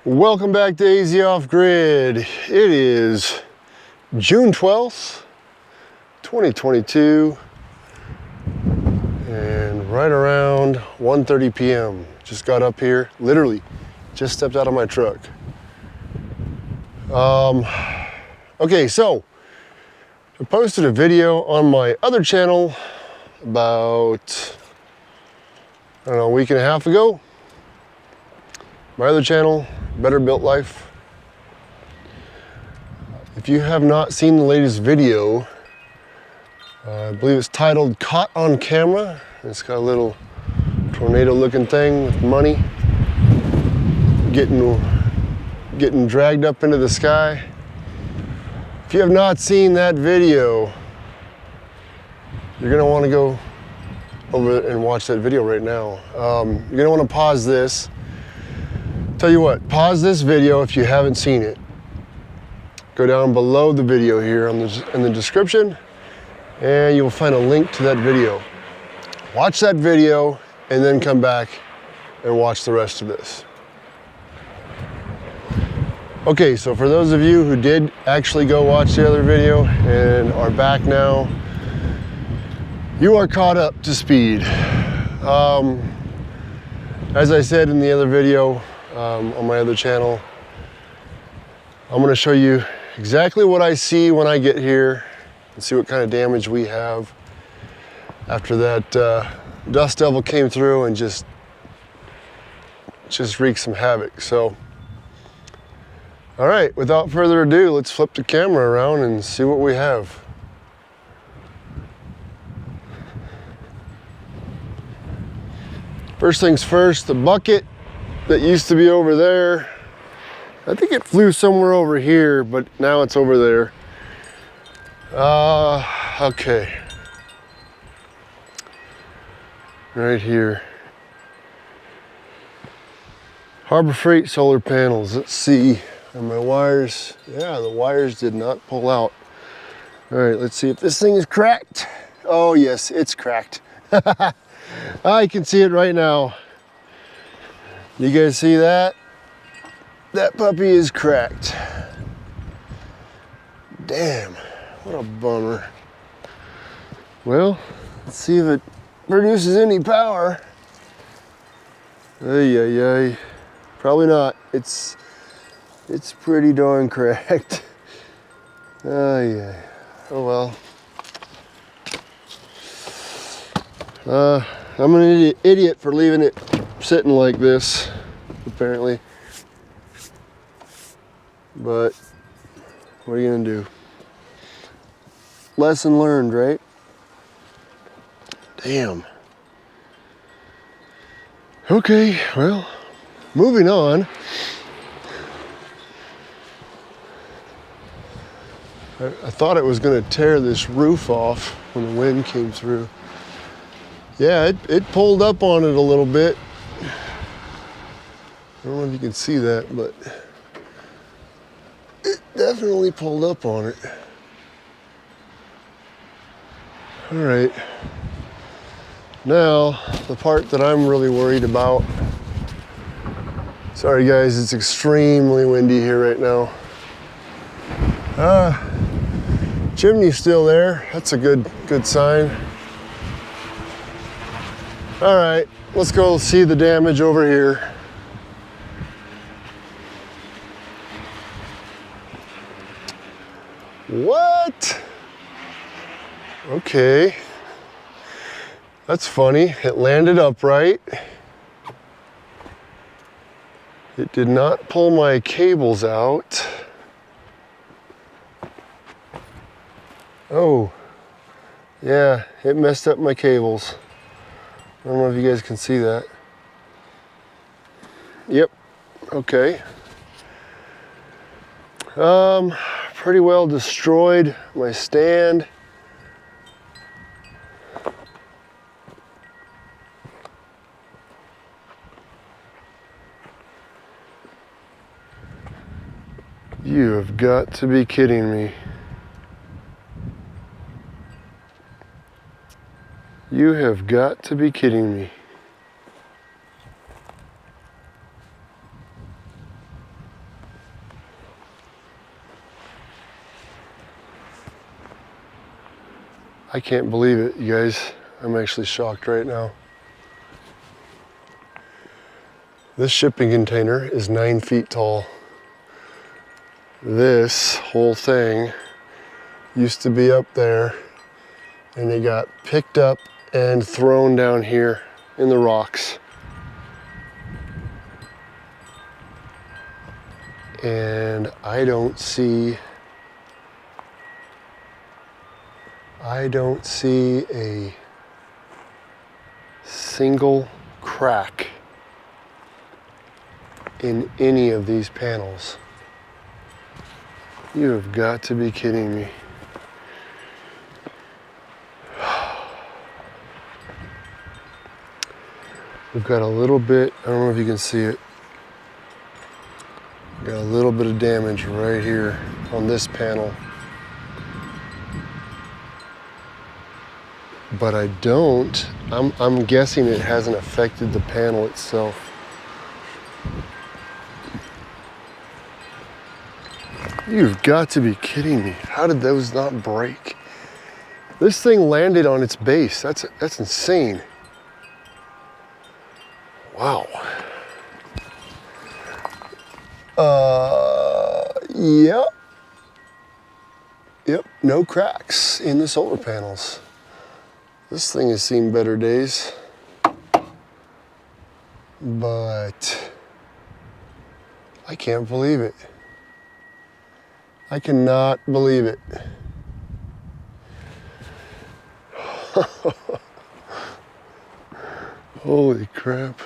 Welcome back to AZ Off Grid. It is June 12th, 2022, and right around 1:30 p.m. Just got up here, literally just stepped out of my truck. Okay, so I posted a video on my other channel about, I don't know, a week and a half ago. My other channel, Better Built Life. If you have not seen the latest video, I believe it's titled Caught on Camera. It's got a little tornado looking thing with money getting dragged up into the sky. If you have not seen that video, you're gonna wanna go over and watch that video right now. You're gonna wanna pause this. Tell you what, pause this video if you haven't seen it. Go down below the video here in the description, and you'll find a link to that video. Watch that video, and then come back and watch the rest of this. Okay, so for those of you who did actually go watch the other video and are back now, you are caught up to speed. As I said in the other video, on my other channel, I'm going to show you exactly what I see when I get here and see what kind of damage we have after that dust devil came through and just wreaked some havoc. So, all right, without further ado, let's flip the camera around and see what we have. First things first, the bucket that used to be over there, I think it flew somewhere over here, but now it's over there. Okay. Right here. Harbor Freight solar panels. Let's see. Are my wires? Yeah, the wires did not pull out. All right, let's see if this thing is cracked. Oh yes, it's cracked. I can see it right now. You guys see that? That puppy is cracked. Damn, what a bummer. Well, let's see if it produces any power. Ay, ay, ay. Probably not. It's pretty darn cracked. Ay, ay. Oh well. I'm an idiot for leaving it sitting like this, apparently. But what are you gonna do? Lesson learned, right? Damn. Okay, well, moving on. I thought it was gonna tear this roof off when the wind came through. Yeah, it pulled up on it a little bit. I don't know if you can see that, but it definitely pulled up on it. All right. Now, the part that I'm really worried about. Sorry guys, it's extremely windy here right now. Chimney's still there. That's a good sign. All right, let's go see the damage over here. What? Okay. That's funny. It landed upright. It did not pull my cables out. Oh, yeah, it messed up my cables. I don't know if you guys can see that. Yep, okay. Pretty well destroyed my stand. You have got to be kidding me. You have got to be kidding me. I can't believe it, you guys. I'm actually shocked right now. This shipping container is 9 feet tall. This whole thing used to be up there, and it got picked up and thrown down here in the rocks. And I don't see a single crack in any of these panels. You have got to be kidding me. We've got a little bit, I don't know if you can see it, got a little bit of damage right here on this panel. But I'm guessing it hasn't affected the panel itself. You've got to be kidding me. How did those not break? This thing landed on its base. That's insane. Wow. Yep. Yep, no cracks in the solar panels. This thing has seen better days. But I can't believe it. I cannot believe it. Holy crap.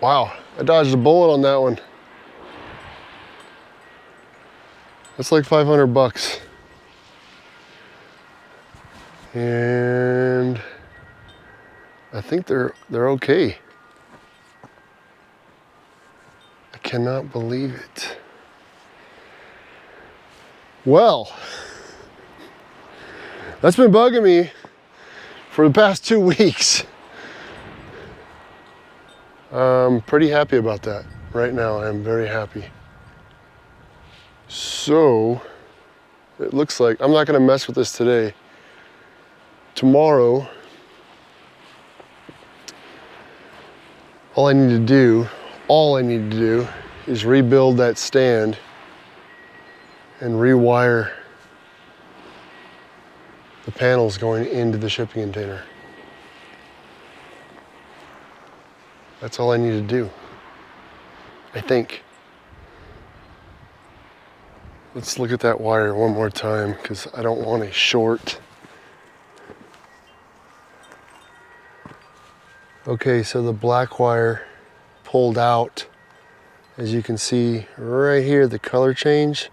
Wow, I dodged a bullet on that one. That's like 500 bucks. And I think they're okay. I cannot believe it. Well, that's been bugging me for the past 2 weeks. I'm pretty happy about that. Right now, I'm very happy. So, it looks like I'm not gonna mess with this today. Tomorrow, all I need to do is rebuild that stand and rewire the panels going into the shipping container. That's all I need to do, I think. Let's look at that wire one more time because I don't want a short. Okay, so the black wire pulled out. As you can see right here, the color change.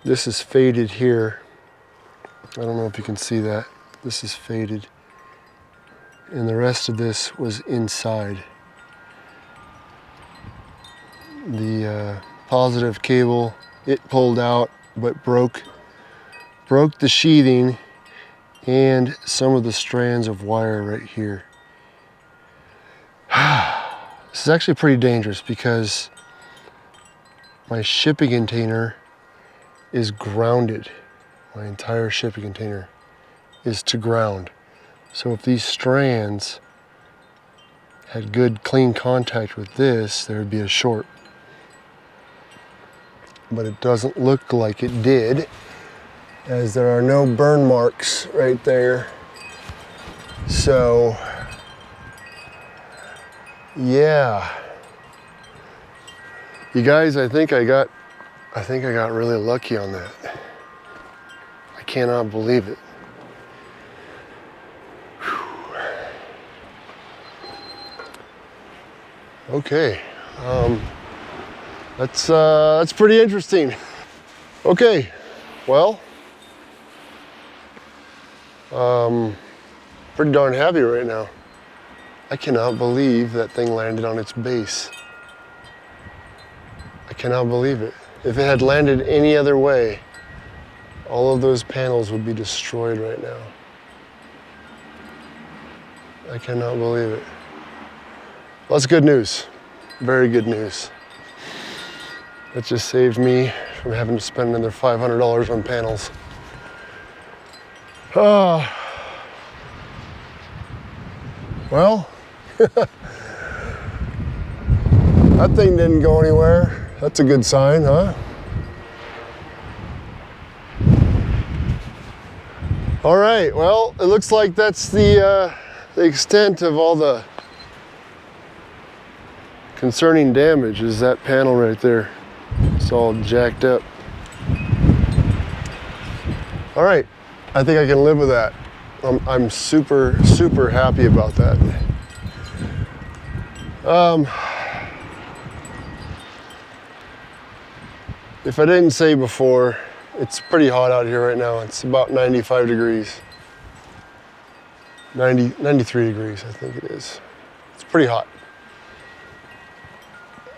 This is faded here. I don't know if you can see that. This is faded. And the rest of this was inside. The positive cable, it pulled out, but broke the sheathing and some of the strands of wire right here. This is actually pretty dangerous because my shipping container is grounded. My entire shipping container is to ground. So if these strands had good clean contact with this, there would be a short. But it doesn't look like it did, as there are no burn marks right there. So, yeah. You guys, I think I got really lucky on that. I cannot believe it. Okay, that's pretty interesting. Okay, well, pretty darn happy right now. I cannot believe that thing landed on its base. I cannot believe it. If it had landed any other way, all of those panels would be destroyed right now. I cannot believe it. Well, that's good news. Very good news. That just saved me from having to spend another $500 on panels. Well, that thing didn't go anywhere. That's a good sign, huh? All right, well, it looks like that's the extent of all the concerning damage is that panel right there. It's all jacked up. All right, I think I can live with that. I'm super, super happy about that. If I didn't say before, it's pretty hot out here right now. It's about 95 degrees. 93 degrees, I think it is. It's pretty hot.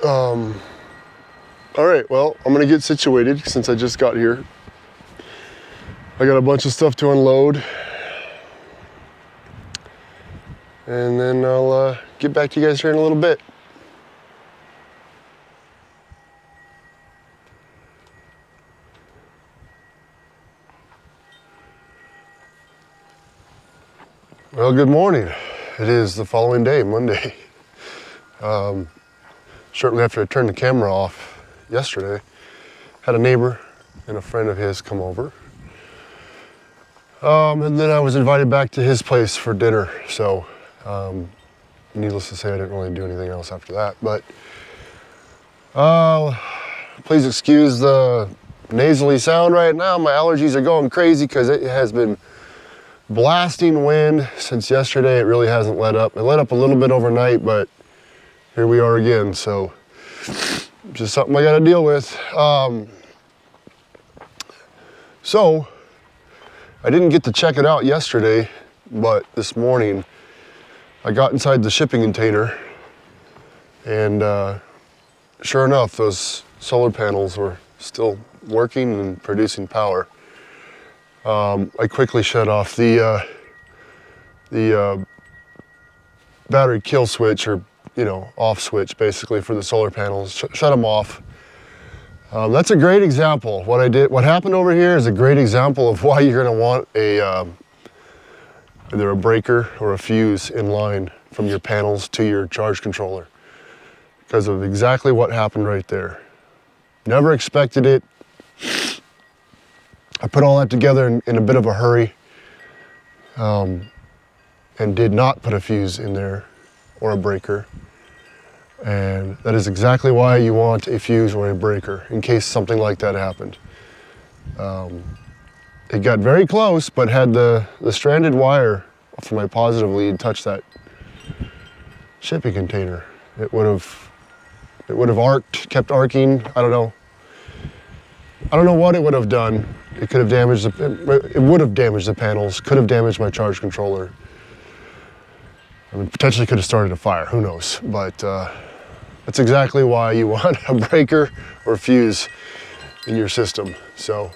All right, well, I'm gonna get situated since I just got here. I got a bunch of stuff to unload. And then I'll get back to you guys here in a little bit. Well, good morning. It is the following day, Monday. Shortly after I turned the camera off yesterday, had a neighbor and a friend of his come over. And then I was invited back to his place for dinner. So, needless to say, I didn't really do anything else after that. But please excuse the nasally sound right now. My allergies are going crazy because it has been blasting wind since yesterday. It really hasn't let up. It let up a little bit overnight, but here we are again. So just something I got to deal with. So I didn't get to check it out yesterday, but this morning I got inside the shipping container, and sure enough, those solar panels were still working and producing power. I quickly shut off the battery kill switch, or off switch basically, for the solar panels. Shut them off. That's a great example. What happened over here is a great example of why you're going to want either a breaker or a fuse in line from your panels to your charge controller, because of exactly what happened right there. Never expected it. I put all that together in a bit of a hurry, and did not put a fuse in there or a breaker. And that is exactly why you want a fuse or a breaker in case something like that happened. It got very close, but had the stranded wire from my positive lead touched that shipping container, it would have arced, kept arcing. I don't know what it would have done. It could have damaged it would have damaged the panels, could have damaged my charge controller. I mean, potentially could have started a fire, who knows? But that's exactly why you want a breaker or fuse in your system. So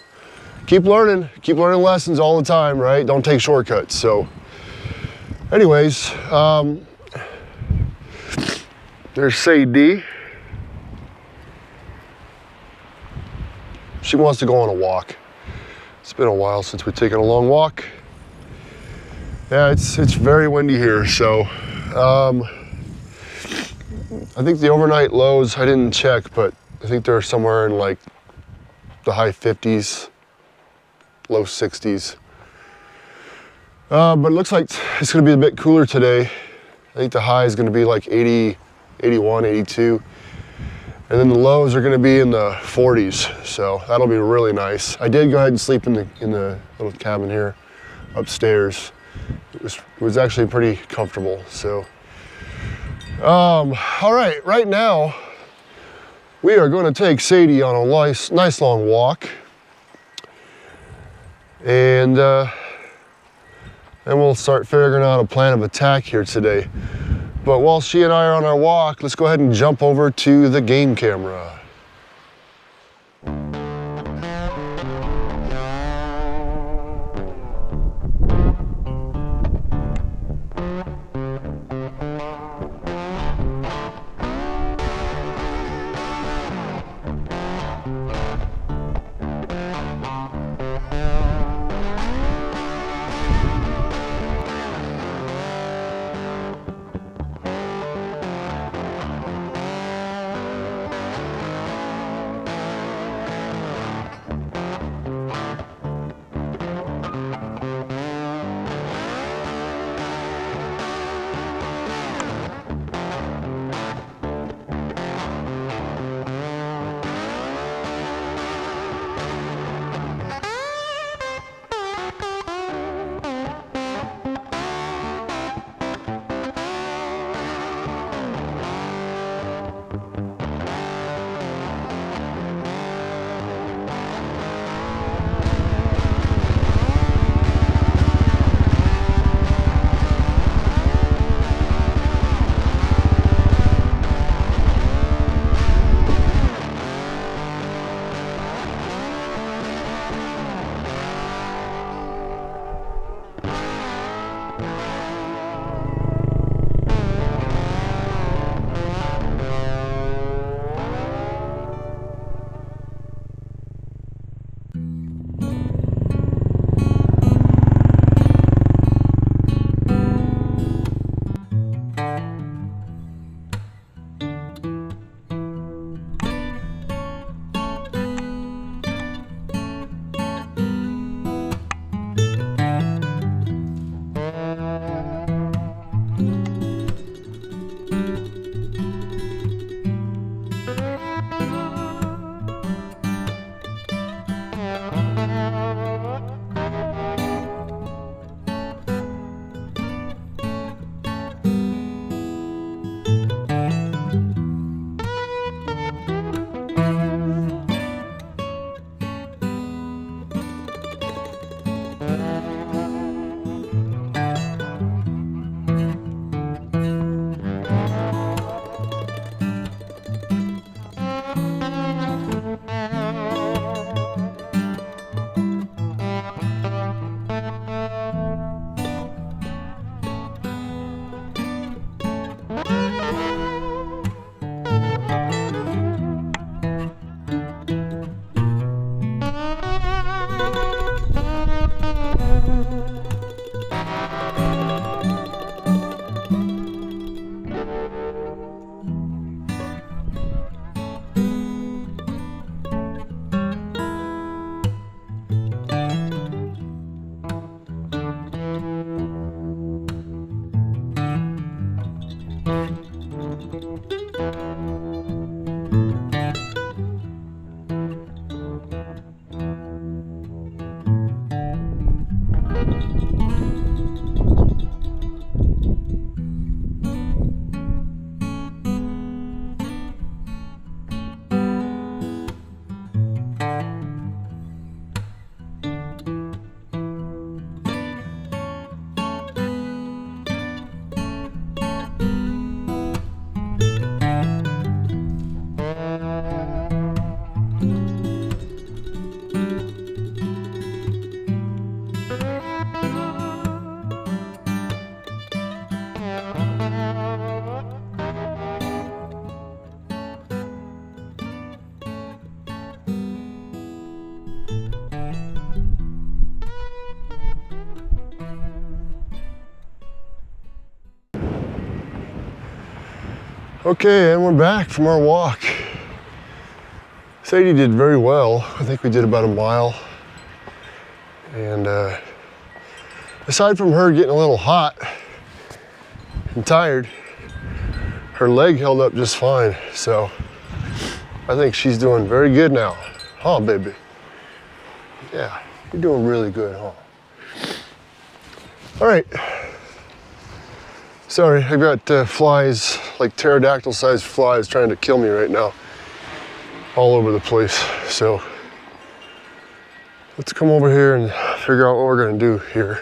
keep learning lessons all the time, right? Don't take shortcuts. So anyways, there's Sadie. She wants to go on a walk. It's been a while since we've taken a long walk. Yeah, it's very windy here, so I think the overnight lows, I didn't check, but I think they're somewhere in like the high 50s, low 60s. But it looks like it's gonna be a bit cooler today. I think the high is gonna be like 80, 81, 82. And then the lows are gonna be in the 40s, so that'll be really nice. I did go ahead and sleep in the little cabin here upstairs. It was actually pretty comfortable, so. All right, right now, we are gonna take Sadie on a nice long walk. And then we'll start figuring out a plan of attack here today. But while she and I are on our walk, let's go ahead and jump over to the game camera. Okay, and we're back from our walk. Sadie did very well. I think we did about a mile. And aside from her getting a little hot and tired, her leg held up just fine. So I think she's doing very good now. Huh, baby? Yeah, you're doing really good, huh? All right. Sorry, I got flies, like pterodactyl-sized flies trying to kill me right now, all over the place. So let's come over here and figure out what we're gonna do here.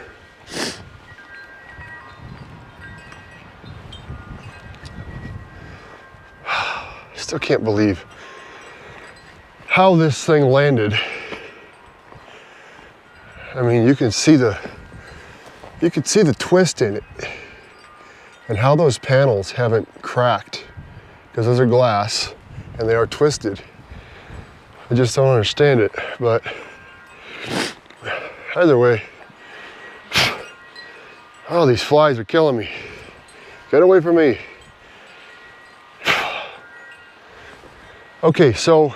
Still can't believe how this thing landed. I mean, you can see the twist in it and how those panels haven't cracked because those are glass and they are twisted. I just don't understand it, but either way, oh, these flies are killing me. Get away from me. Okay, so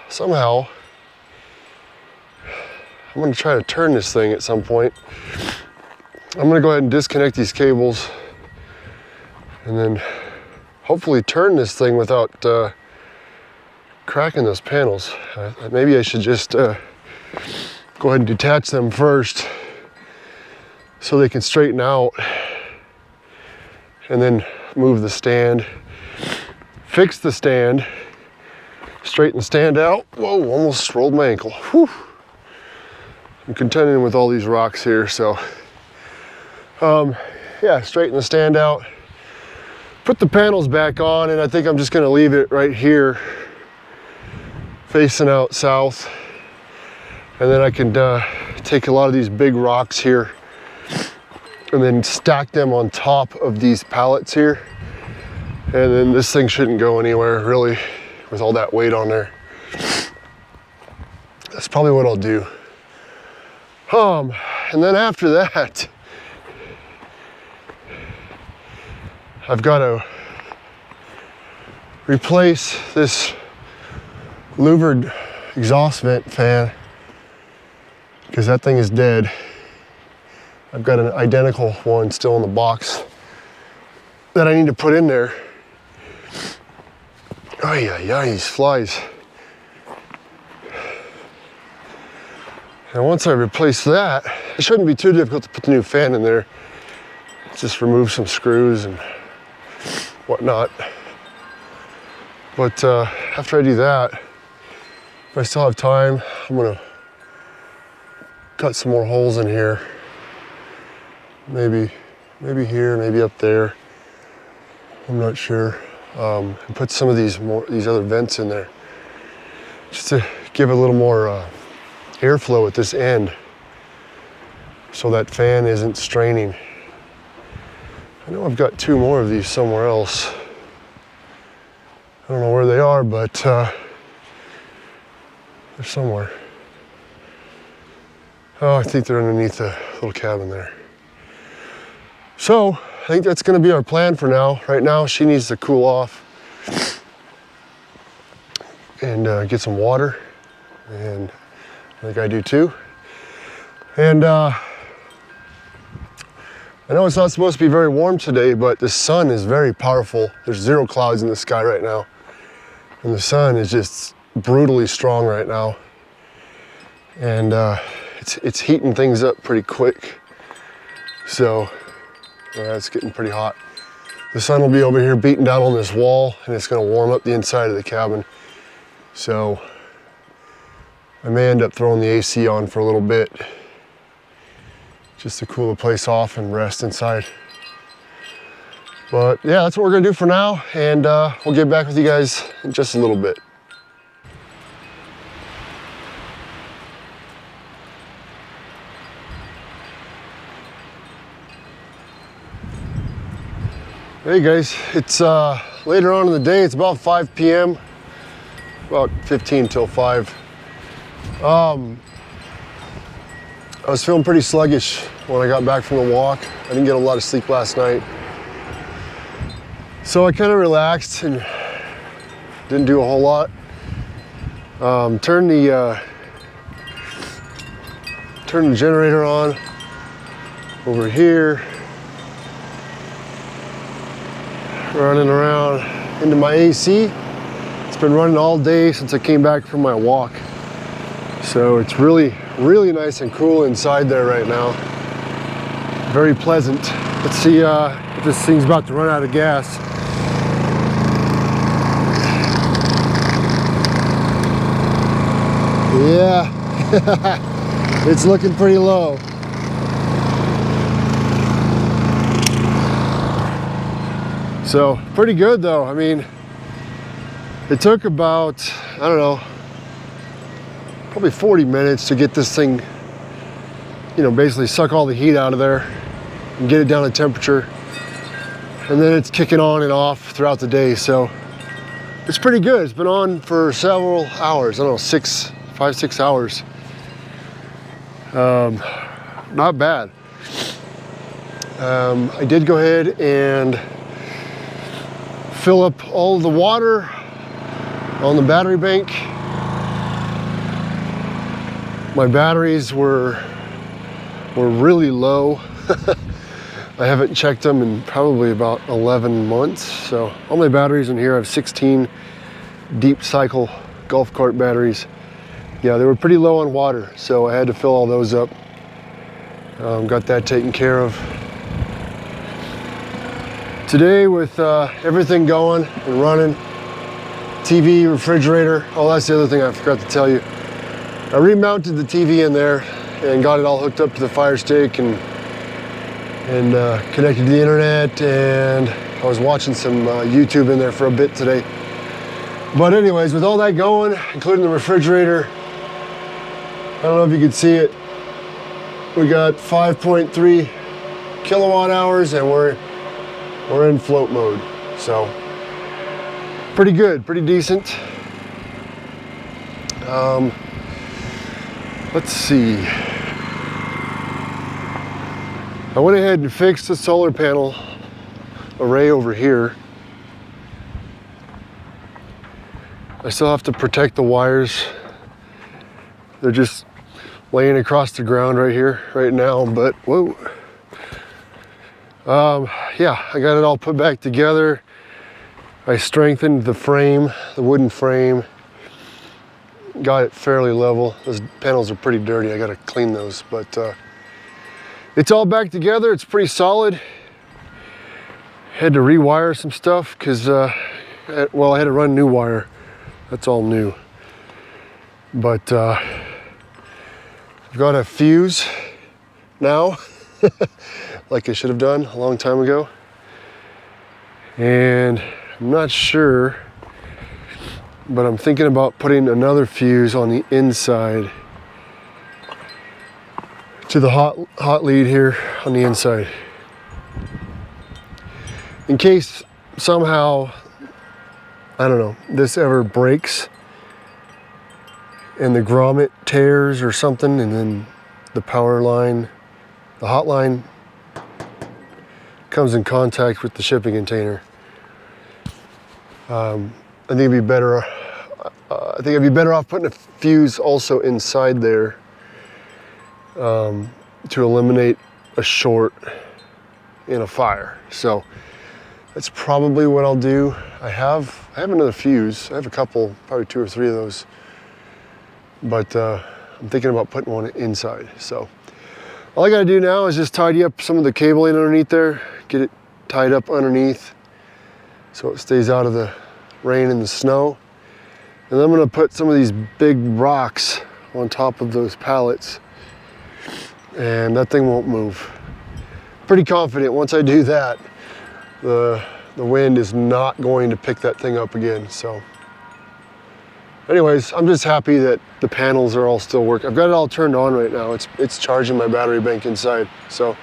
somehow I'm gonna try to turn this thing at some point. I'm gonna go ahead and disconnect these cables and then hopefully turn this thing without cracking those panels. Maybe I should just go ahead and detach them first so they can straighten out, and then move the stand, fix the stand, straighten the stand out. Whoa, almost rolled my ankle. Whew. I'm contending with all these rocks here, so yeah, straighten the stand out, put the panels back on, and I think I'm just gonna leave it right here facing out south, and then I can take a lot of these big rocks here and then stack them on top of these pallets here, and then this thing shouldn't go anywhere really with all that weight on there. That's probably what I'll do. And then after that, I've got to replace this louvered exhaust vent fan because that thing is dead. I've got an identical one still in the box that I need to put in there. Oh yeah, these flies. And once I replace that, it shouldn't be too difficult to put the new fan in there. Just remove some screws and whatnot. But after I do that, if I still have time, I'm gonna cut some more holes in here. Maybe here, maybe up there. I'm not sure. And put some of these other vents in there, just to give it a little more airflow at this end, so that fan isn't straining. I know I've got two more of these somewhere else. I don't know where they are, but they're somewhere. Oh, I think they're underneath the little cabin there. So I think that's gonna be our plan for now. Right now, she needs to cool off and get some water, and I think I do too. And I know it's not supposed to be very warm today, but the sun is very powerful. There's 0 clouds in the sky right now, and the sun is just brutally strong right now. And it's heating things up pretty quick. So it's getting pretty hot. The sun will be over here beating down on this wall, and it's gonna warm up the inside of the cabin. So I may end up throwing the AC on for a little bit, just to cool the place off and rest inside. But yeah, that's what we're gonna do for now, and we'll get back with you guys in just a little bit. Hey guys, it's later on in the day. It's about 5 p.m., about 15 till 5. I was feeling pretty sluggish when I got back from the walk. I didn't get a lot of sleep last night. So I kind of relaxed and didn't do a whole lot. Turned the generator on over here. Running around into my AC. It's been running all day since I came back from my walk. So it's really, really nice and cool inside there right now. Very pleasant. Let's see if this thing's about to run out of gas. Yeah, it's looking pretty low. So pretty good though. I mean, it took about, I don't know, probably 40 minutes to get this thing, you know, basically suck all the heat out of there and get it down to temperature. And then it's kicking on and off throughout the day. So it's pretty good. It's been on for several hours. I don't know, 5, 6 hours. Not bad. I did go ahead and fill up all the water on the battery bank. My batteries were really low. I haven't checked them in probably about 11 months. So all my batteries in here, I have 16 deep cycle golf cart batteries. Yeah, they were pretty low on water, so I had to fill all those up. Got that taken care of. Today with everything going and running, TV, refrigerator, oh, that's the other thing I forgot to tell you. I remounted the TV in there and got it all hooked up to the Fire Stick and connected to the internet, and I was watching some YouTube in there for a bit today. But anyways, with all that going, including the refrigerator, I don't know if you can see it, we got 5.3 kilowatt hours and we're in float mode. So pretty good, pretty decent. Let's see. I went ahead and fixed the solar panel array over here. I still have to protect the wires. They're just laying across the ground right here, right now, but whoa. Yeah, I got it all put back together. I strengthened the frame, the wooden frame. Got it fairly level. Those panels are pretty dirty. I gotta clean those, but it's all back together. It's pretty solid. Had to rewire some stuff because, well, I had to run new wire. That's all new. But I've got a fuse now, like I should have done a long time ago. And I'm not sure, but I'm thinking about putting another fuse on the inside to the hot lead here on the inside. In case somehow, I don't know, this ever breaks and the grommet tears or something, and then the power line, the hot line comes in contact with the shipping container. I think I'd be better off putting a fuse also inside there to eliminate a short in a fire. So that's probably what I'll do. I have another fuse. I have a couple, probably 2 or 3 of those. But I'm thinking about putting one inside. So all I gotta do now is just tidy up some of the cabling underneath there, get it tied up underneath so it stays out of the rain and the snow. And then I'm gonna put some of these big rocks on top of those pallets, and that thing won't move. Pretty confident once I do that, the wind is not going to pick that thing up again. So anyways, I'm just happy that the panels are all still working. I've got it all turned on right now. It's charging my battery bank inside. So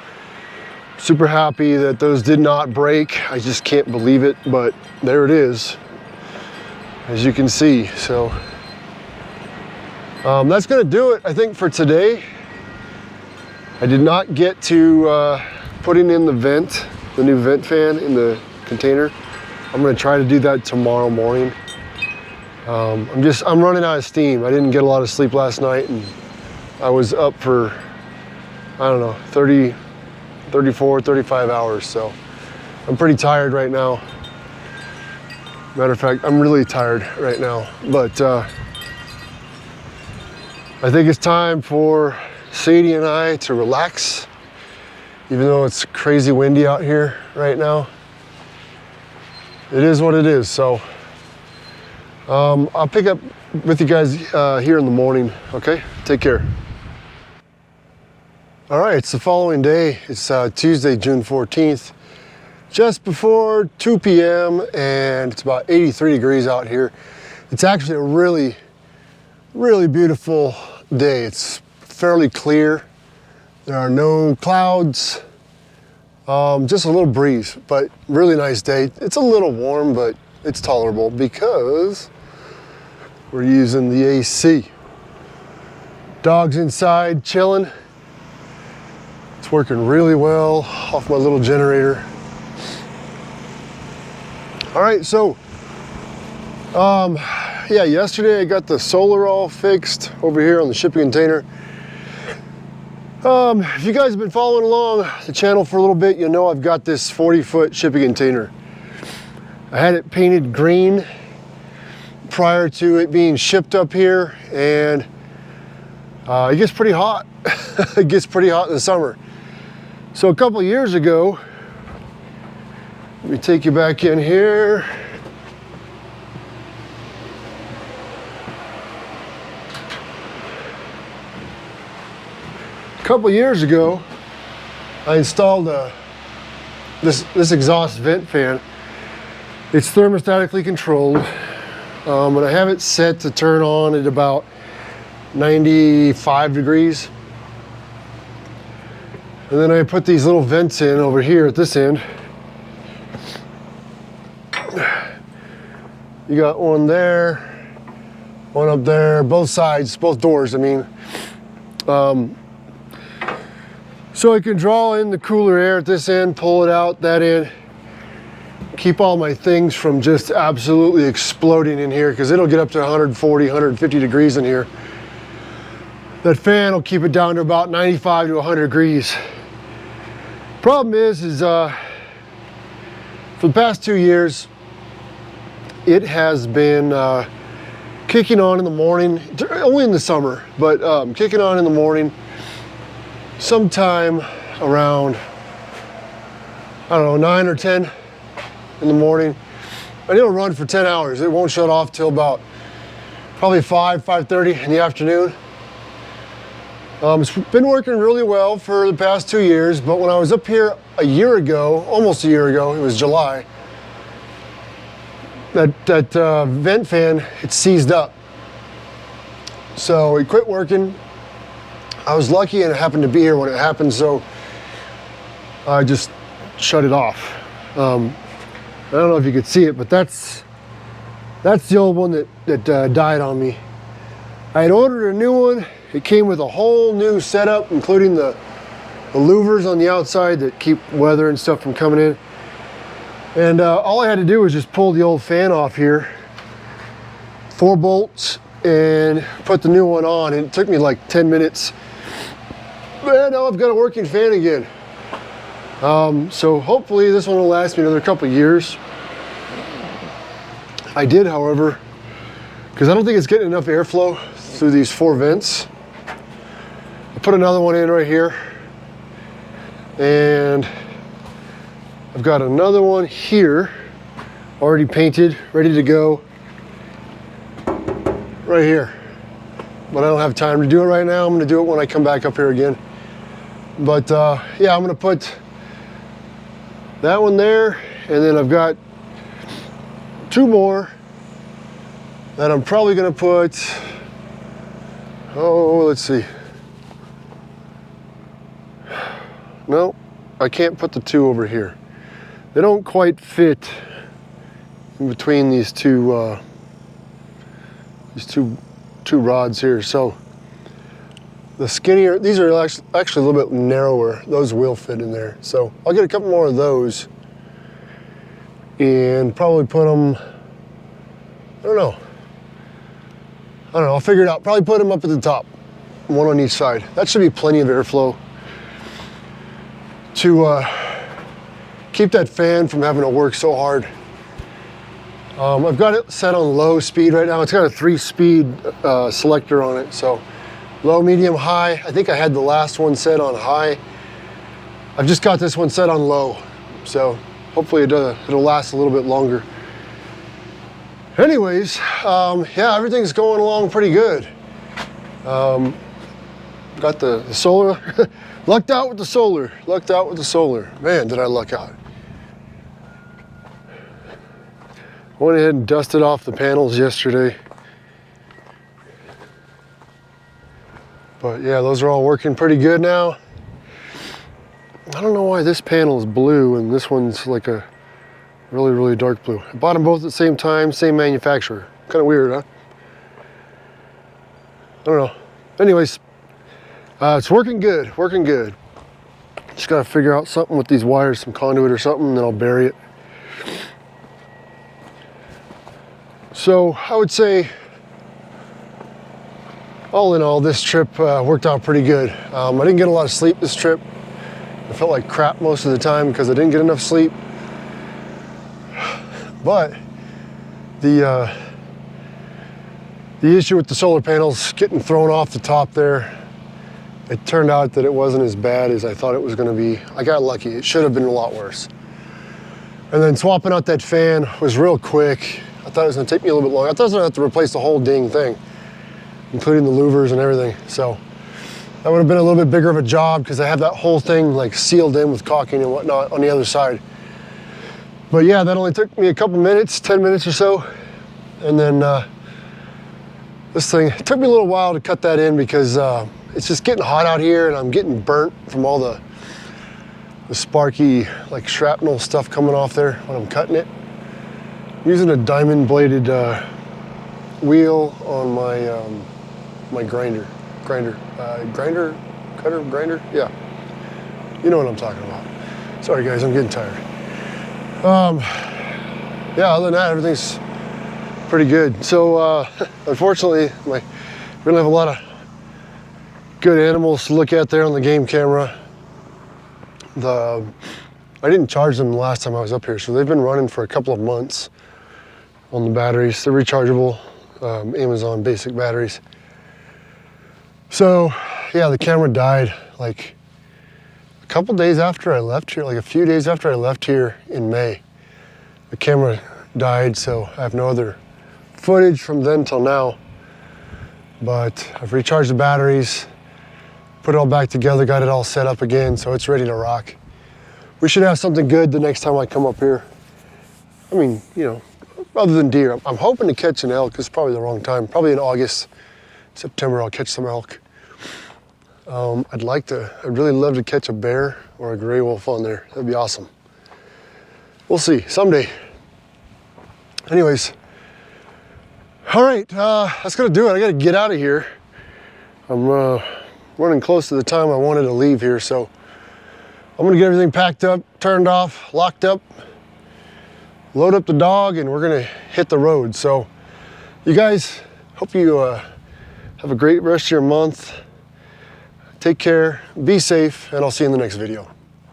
super happy that those did not break. I just can't believe it, but there it is, as you can see. So that's gonna do it, I think, for today. I did not get to putting in the vent, the new vent fan in the container. I'm gonna try to do that tomorrow morning. I'm running out of steam. I didn't get a lot of sleep last night, and I was up for, I don't know, 30, 34, 35 hours, so I'm pretty tired right now. Matter of fact, I'm really tired right now, but I think it's time for Sadie and I to relax, even though it's crazy windy out here right now. It is what it is, so I'll pick up with you guys here in the morning, okay? Take care. All right, it's the following day. It's Tuesday, June 14th, just before 2 p.m. and it's about 83 degrees out here. It's actually a really, really beautiful day. It's fairly clear. There are no clouds, just a little breeze, but really nice day. It's a little warm, but it's tolerable because we're using the AC. Dog's inside chilling. It's working really well off my little generator. All right, so yeah, yesterday I got the solar all fixed over here on the shipping container. If you guys have been following along the channel for a little bit, you know I've got this 40-foot shipping container. I had it painted green prior to it being shipped up here, and it gets pretty hot. It gets pretty hot in the summer. So a couple of years ago, let me take you back in here. A couple of years ago, I installed this exhaust vent fan. It's thermostatically controlled, and I have it set to turn on at about 95 degrees. And then I put these little vents in over here at this end. You got one there, one up there, both sides, both doors, I mean. So I can draw in the cooler air at this end, pull it out that end, keep all my things from just absolutely exploding in here, because it'll get up to 140, 150 degrees in here. That fan will keep it down to about 95 to 100 degrees. Problem is for the past 2 years, it has been kicking on in the morning, only in the summer, but kicking on in the morning, sometime around, I don't know, 9 or 10 in the morning. And it'll run for 10 hours. It won't shut off till about probably 5:30 in the afternoon. It's been working really well for the past 2 years, but when I was up here a year ago, almost a year ago, it was July, that vent fan, it seized up. So it quit working. I was lucky and it happened to be here when it happened, so I just shut it off. I don't know if you could see it, but that's the old one that died on me. I had ordered a new one. It came with a whole new setup, including the louvers on the outside that keep weather and stuff from coming in. And all I had to do was just pull the old fan off here, 4 bolts, and put the new one on. And it took me like 10 minutes. But now I've got a working fan again. So hopefully this one will last me another couple of years. I did, however, because I don't think it's getting enough airflow through these 4 vents, I put another one in right here, and I've got another one here already painted, ready to go right here. But I don't have time to do it right now. I'm going to do it when I come back up here again. But yeah, I'm going to put that one there, and then I've got 2 more that I'm probably going to put, oh, let's see. No, I can't put the 2 over here. They don't quite fit in between these two rods here. So the skinnier, these are actually a little bit narrower. Those will fit in there. So I'll get a couple more of those. and probably put them, I don't know, I'll figure it out. Probably put them up at the top, one on each side. That should be plenty of airflow to keep that fan from having to work so hard. I've got it set on low speed right now. It's got a 3-speed selector on it, so low, medium, high. I think I had the last one set on high. I've just got this one set on low, so hopefully it'll last a little bit longer. Anyways, yeah, everything's going along pretty good. Got the solar, lucked out with the solar, Man, did I luck out. Went ahead and dusted off the panels yesterday. But yeah, those are all working pretty good now. I don't know why this panel is blue and this one's like a really, really dark blue. I bought them both at the same time, same manufacturer. Kind of weird, huh? I don't know. Anyways, it's working good, Just gotta figure out something with these wires, some conduit or something, and then I'll bury it. So I would say, all in all, this trip worked out pretty good. I didn't get a lot of sleep this trip. I felt like crap most of the time because I didn't get enough sleep. But the issue with the solar panels getting thrown off the top there, it turned out that it wasn't as bad as I thought it was going to be. I got lucky. It should have been a lot worse. And then swapping out that fan was real quick. I thought it was going to take me a little bit longer. I thought I was going to have to replace the whole dang thing, including the louvers and everything. So that would have been a little bit bigger of a job because I have that whole thing like sealed in with caulking and whatnot on the other side. But yeah, that only took me a couple minutes, 10 minutes or so. And then this thing, it took me a little while to cut that in because it's just getting hot out here and I'm getting burnt from all the sparky like shrapnel stuff coming off there when I'm cutting it. I'm using a diamond bladed wheel on my my grinder, yeah. You know what I'm talking about. Sorry guys, I'm getting tired. Yeah, other than that, everything's pretty good. So unfortunately, we don't have a lot of good animals to look at there on the game camera. I didn't charge them the last time I was up here, so they've been running for a couple of months on the batteries. They're rechargeable, Amazon basic batteries. So yeah, the camera died like a couple days after I left here, like a few days after I left here in May. The camera died, so I have no other footage from then till now. But I've recharged the batteries, put it all back together, got it all set up again, so it's ready to rock. We should have something good the next time I come up here. I mean, you know, other than deer, I'm hoping to catch an elk. It's probably the wrong time. Probably in August, September, I'll catch some elk. I'd really love to catch a bear or a gray wolf on there. That'd be awesome. We'll see, someday. Anyways, all right, that's gonna do it. I gotta get out of here. I'm running close to the time I wanted to leave here, so I'm gonna get everything packed up, turned off, locked up, load up the dog, and we're gonna hit the road. So you guys, hope you have a great rest of your month. Take care, be safe, and I'll see you in the next video.